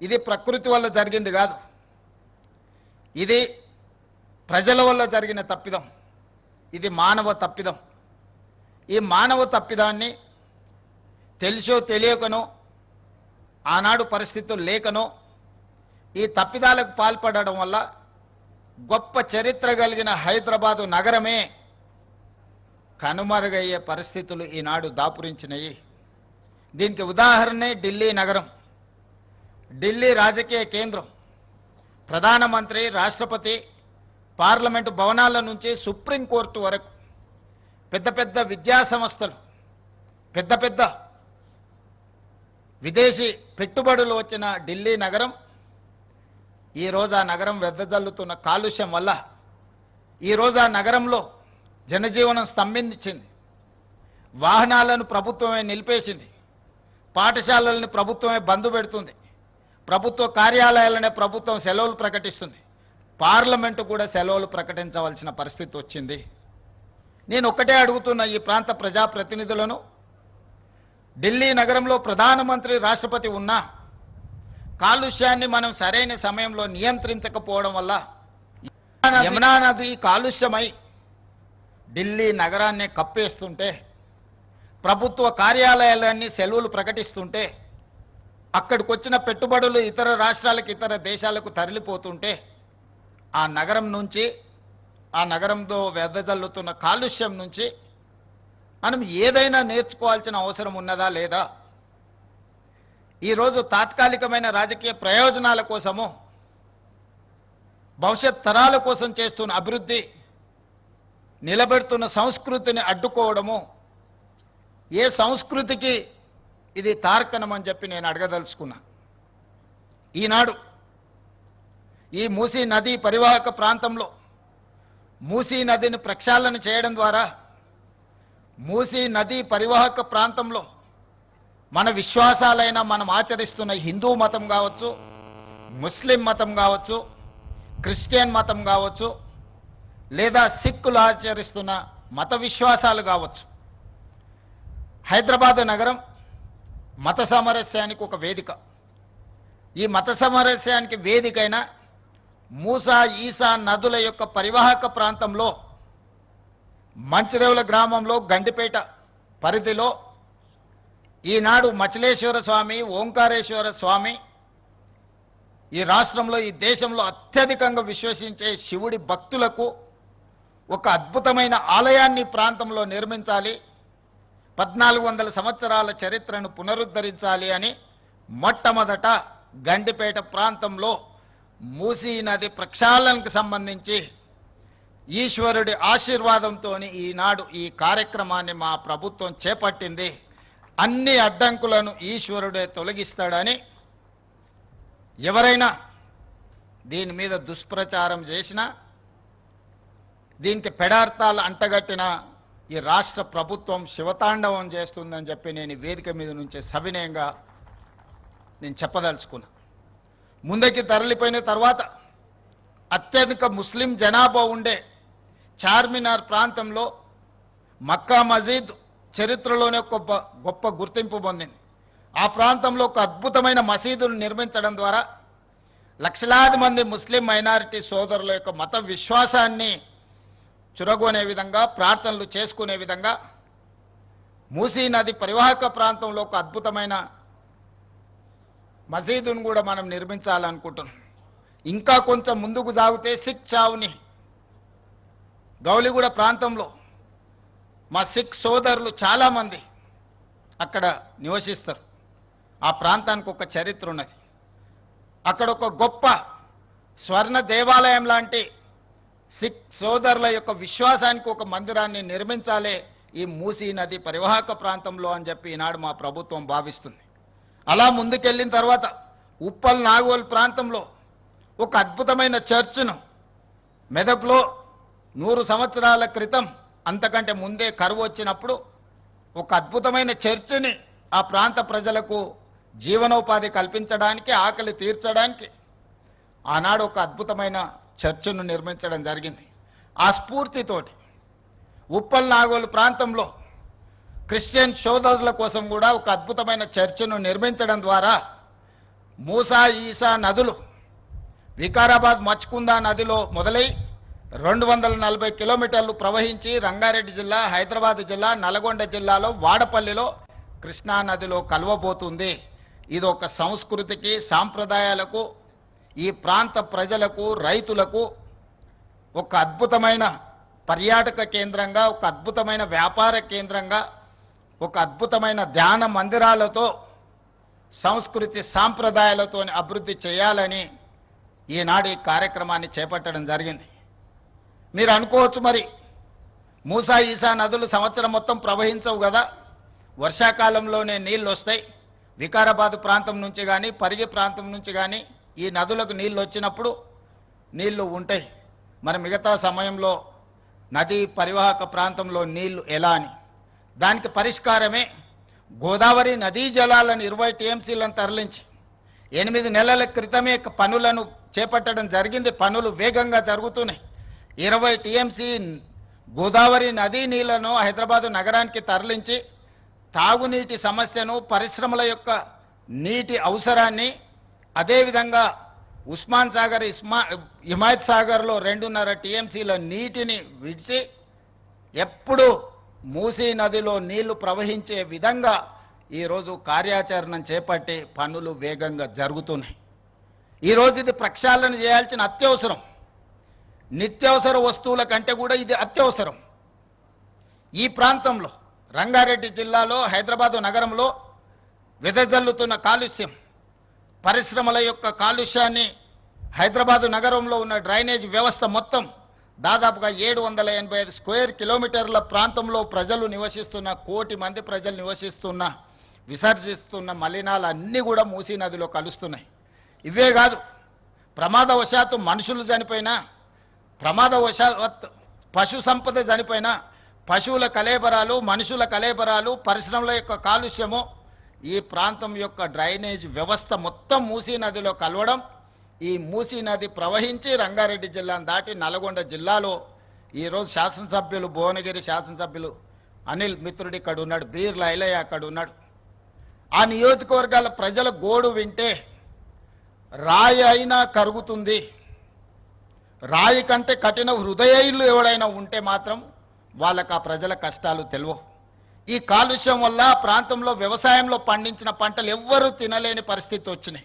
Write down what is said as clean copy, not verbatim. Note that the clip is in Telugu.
ఇది ప్రకృతి వల్ల జరిగింది కాదు, ఇది ప్రజల వల్ల జరిగిన తప్పిదం, ఇది మానవ తప్పిదం. ఈ మానవ తప్పిదాన్ని తెలిసో తెలియకనో, ఆనాడు పరిస్థితులు లేకనో ఈ తప్పిదాలకు పాల్పడడం వల్ల గొప్ప చరిత్ర కలిగిన హైదరాబాదు నగరమే కనుమరుగయ్యే పరిస్థితులు ఈనాడు దాపురించినాయి. దీనికి ఉదాహరణే ఢిల్లీ నగరం. ఢిల్లీ రాజకీయ కేంద్రం. ప్రధానమంత్రి, రాష్ట్రపతి, పార్లమెంటు భవనాల నుంచి సుప్రీంకోర్టు వరకు పెద్ద పెద్ద విద్యా సంస్థలు, పెద్ద పెద్ద విదేశీ పెట్టుబడులు వచ్చిన ఢిల్లీ నగరం ఈరోజు ఆ నగరం వెదజల్లుతున్న కాలుష్యం వల్ల ఈరోజు ఆ నగరంలో జనజీవనం స్తంభించింది. వాహనాలను ప్రభుత్వమే నిలిపేసింది, పాఠశాలలను ప్రభుత్వమే బంద్ పెడుతుంది, ప్రభుత్వ కార్యాలయాలనే ప్రభుత్వం సెలవులు ప్రకటిస్తుంది, పార్లమెంటు కూడా సెలవులు ప్రకటించవలసిన పరిస్థితి వచ్చింది. నేను ఒక్కటే అడుగుతున్న ఈ ప్రాంత ప్రజాప్రతినిధులను, ఢిల్లీ నగరంలో ప్రధానమంత్రి, రాష్ట్రపతి ఉన్నా కాలుష్యాన్ని మనం సరైన సమయంలో నియంత్రించకపోవడం వల్ల యమునా నది కాలుష్యమై ఢిల్లీ నగరాన్ని కప్పేస్తుంటే, ప్రభుత్వ కార్యాలయాలన్నీ సెలవులు ప్రకటిస్తుంటే, అక్కడికి వచ్చిన పెట్టుబడులు ఇతర రాష్ట్రాలకు, ఇతర దేశాలకు తరలిపోతుంటే, ఆ నగరం నుంచి, ఆ నగరంతో వెదజల్లుతున్న కాలుష్యం నుంచి మనం ఏదైనా నేర్చుకోవాల్సిన అవసరం ఉన్నదా లేదా? ఈరోజు తాత్కాలికమైన రాజకీయ ప్రయోజనాల కోసము, భవిష్యత్ తరాల కోసం చేస్తున్న అభివృద్ధి, నిలబెడుతున్న సంస్కృతిని అడ్డుకోవడము ఏ సంస్కృతికి ఇది తార్కణం అని చెప్పి నేను అడగదలుచుకున్నా. ఈనాడు ఈ మూసీ నదీ పరివాహక ప్రాంతంలో మూసీ నదిని ప్రక్షాళన చేయడం ద్వారా మూసీ నదీ పరివాహక ప్రాంతంలో మన విశ్వాసాలైన మనం ఆచరిస్తున్న హిందూ మతం కావచ్చు, ముస్లిం మతం కావచ్చు, క్రిస్టియన్ మతం కావచ్చు, లేదా సిక్కులు ఆచరిస్తున్న మత విశ్వాసాలు కావచ్చు, హైదరాబాద్ నగరం మత సామరస్యానికి ఒక వేదిక. ఈ మత సామరస్యానికి వేదికైన మూసా, ఈసా నదుల యొక్క పరివాహక ప్రాంతంలో మంచిరేవుల గ్రామంలో గండిపేట పరిధిలో ఈనాడు మచిలేశ్వర స్వామి, ఓంకారేశ్వర స్వామి ఈ రాష్ట్రంలో, ఈ దేశంలో అత్యధికంగా విశ్వసించే శివుడి భక్తులకు ఒక అద్భుతమైన ఆలయాన్ని ప్రాంతంలో నిర్మించాలి, 1400 సంవత్సరాల చరిత్రను పునరుద్ధరించాలి అని మొట్టమొదట గండిపేట ప్రాంతంలో మూసీ నది ప్రక్షాళనకు సంబంధించి ఈశ్వరుడి ఆశీర్వాదంతో ఈనాడు ఈ కార్యక్రమాన్ని మా ప్రభుత్వం చేపట్టింది. అన్ని అడ్డంకులను ఈశ్వరుడే తొలగిస్తాడని ఎవరైనా దీని మీద దుష్ప్రచారం చేసినా, దీనికి పెడార్థాలు అంటగట్టిన ఈ రాష్ట్ర ప్రభుత్వం శివతాండవం చేస్తుందని చెప్పి నేను ఈ వేదిక మీద నుంచి సవినయంగా నేను చెప్పదలుచుకున్నా. ముందుకి తరలిపోయిన తర్వాత అత్యధిక ముస్లిం జనాభా ఉండే చార్మినార్ ప్రాంతంలో మక్కా మసీద్ చరిత్రలోనే ఒక గొప్ప గుర్తింపు పొందింది. ఆ ప్రాంతంలో ఒక అద్భుతమైన మసీదును నిర్మించడం ద్వారా లక్షలాది మంది ముస్లిం మైనారిటీ సోదరుల యొక్క మత విశ్వాసాన్ని చురగొనే విధంగా, ప్రార్థనలు చేసుకునే విధంగా మూసీ నది పరివాహక ప్రాంతంలో ఒక అద్భుతమైన మసీదును కూడా మనం నిర్మించాలనుకుంటున్నాం. ఇంకా కొంచెం ముందుకు సాగితే సిక్ చావుని గౌలిగూడ ప్రాంతంలో మా సిక్ సోదరులు చాలామంది అక్కడ నివసిస్తారు. ఆ ప్రాంతానికి ఒక చరిత్ర ఉన్నది. అక్కడ ఒక గొప్ప స్వర్ణ దేవాలయం లాంటి సిక్ సోదరుల యొక్క విశ్వాసానికి ఒక మందిరాన్ని నిర్మించాలి ఈ మూసీ నది పరివాహక ప్రాంతంలో అని చెప్పి ఈనాడు మా ప్రభుత్వం భావిస్తుంది. అలా ముందుకెళ్ళిన తర్వాత ఉప్పల్ నాగోల్ ప్రాంతంలో ఒక అద్భుతమైన చర్చ్ను, మెదక్లో 100 సంవత్సరాల క్రితం, అంతకంటే ముందే కరువు వచ్చినప్పుడు ఒక అద్భుతమైన చర్చిని ఆ ప్రాంత ప్రజలకు జీవనోపాధి కల్పించడానికి, ఆకలి తీర్చడానికి ఆనాడు ఒక అద్భుతమైన చర్చ్ను నిర్మించడం జరిగింది. ఆ స్ఫూర్తితోటి ఉప్పల్ నాగోలు ప్రాంతంలో క్రిస్టియన్ సోదరుల కోసం కూడా ఒక అద్భుతమైన చర్చ్ను నిర్మించడం ద్వారా మూసా ఈసా నదులు వికారాబాద్ మచ్కుందా నదిలో మొదలై 240 కిలోమీటర్లు ప్రవహించి రంగారెడ్డి జిల్లా, హైదరాబాద్ జిల్లా, నల్గొండ జిల్లాలో వాడపల్లిలో కృష్ణా నదిలో కలవబోతుంది. ఇది ఒక సంస్కృతికి, సాంప్రదాయాలకు, ఈ ప్రాంత ప్రజలకు, రైతులకు ఒక అద్భుతమైన పర్యాటక కేంద్రంగా, ఒక అద్భుతమైన వ్యాపార కేంద్రంగా, ఒక అద్భుతమైన ధ్యాన మందిరాలతో, సంస్కృతి సాంప్రదాయాలతో అభివృద్ధి చేయాలని ఈనాడు ఈ కార్యక్రమాన్ని చేపట్టడం జరిగింది. మీరు అనుకోవచ్చు, మరి మూసా ఈసా నదులు సంవత్సరం మొత్తం ప్రవహించవు కదా, వర్షాకాలంలోనే నీళ్ళు వస్తాయి. వికారాబాద్ ప్రాంతం నుంచి కానీ, పరిగి ప్రాంతం నుంచి కానీ ఈ నదులకు నీళ్ళు వచ్చినప్పుడు నీళ్లు ఉంటాయి. మరి మిగతా సమయంలో నదీ పరివాహక ప్రాంతంలో నీళ్లు ఎలా అని, దానికి పరిష్కారమే గోదావరి నదీ జలాలను 20 టీఎంసీలను తరలించి 8 నెలల క్రితమే పనులను చేపట్టడం జరిగింది. పనులు వేగంగా జరుగుతున్నాయి. 20 టీఎంసీ గోదావరి నదీ నీళ్లను హైదరాబాదు నగరానికి తరలించి తాగునీటి సమస్యను, పరిశ్రమల యొక్క నీటి అవసరాన్ని, అదేవిధంగా ఉస్మాన్ సాగర్, హిమాయత్ సాగర్లో 2.5 టీఎంసీల నీటిని విడిచి ఎప్పుడు మూసీ నదిలో నీళ్లు ప్రవహించే విధంగా ఈరోజు కార్యాచరణ చేపట్టి పనులు వేగంగా జరుగుతున్నాయి. ఈరోజు ఇది ప్రక్షాళన చేయాల్సిన అత్యవసరం. నిత్యావసర వస్తువుల కంటే కూడా ఇది అత్యవసరం. ఈ ప్రాంతంలో రంగారెడ్డి జిల్లాలో, హైదరాబాదు నగరంలో వెదజల్లుతున్న కాలుష్యం, పరిశ్రమల యొక్క కాలుష్యాన్ని, హైదరాబాదు నగరంలో ఉన్న డ్రైనేజ్ వ్యవస్థ మొత్తం దాదాపుగా 785 స్క్వేర్ కిలోమీటర్ల ప్రాంతంలో ప్రజలు నివసిస్తున్న, 1 కోటి మంది ప్రజలు నివసిస్తున్న, విసర్జిస్తున్న మలినాలు అన్నీ కూడా మూసీ నదిలో కలుస్తున్నాయి. ఇవే కాదు, ప్రమాదవశాత్తు మనుషులు చనిపోయినా, ప్రమాదవశాత్తు పశు సంపద చనిపోయినా, పశువుల కలేబరాలు, మనుషుల కలేబరాలు, పరిశ్రమల యొక్క కాలుష్యము, ఈ ప్రాంతం యొక్క డ్రైనేజ్ వ్యవస్థ మొత్తం మూసీ నదిలో కలవడం, ఈ మూసీ నది ప్రవహించి రంగారెడ్డి జిల్లాను దాటి నల్గొండ జిల్లాలో ఈరోజు శాసనసభ్యులు, భువనగిరి శాసనసభ్యులు అనిల్ మిత్రుడు ఇక్కడ ఉన్నాడు, బీర్ల ఐలయ్య అక్కడ ఉన్నాడు. ఆ నియోజకవర్గాల ప్రజల గోడు వింటే రాయి అయినా కరుగుతుంది. రాయి కంటే కఠిన హృదయులు ఎవడైనా ఉంటే మాత్రం వాళ్ళకు ఆ ప్రజల కష్టాలు తెలియవు. ఈ కాలుష్యం వల్ల ప్రాంతంలో వ్యవసాయంలో పండించిన పంటలు ఎవ్వరూ తినలేని పరిస్థితి వచ్చినాయి.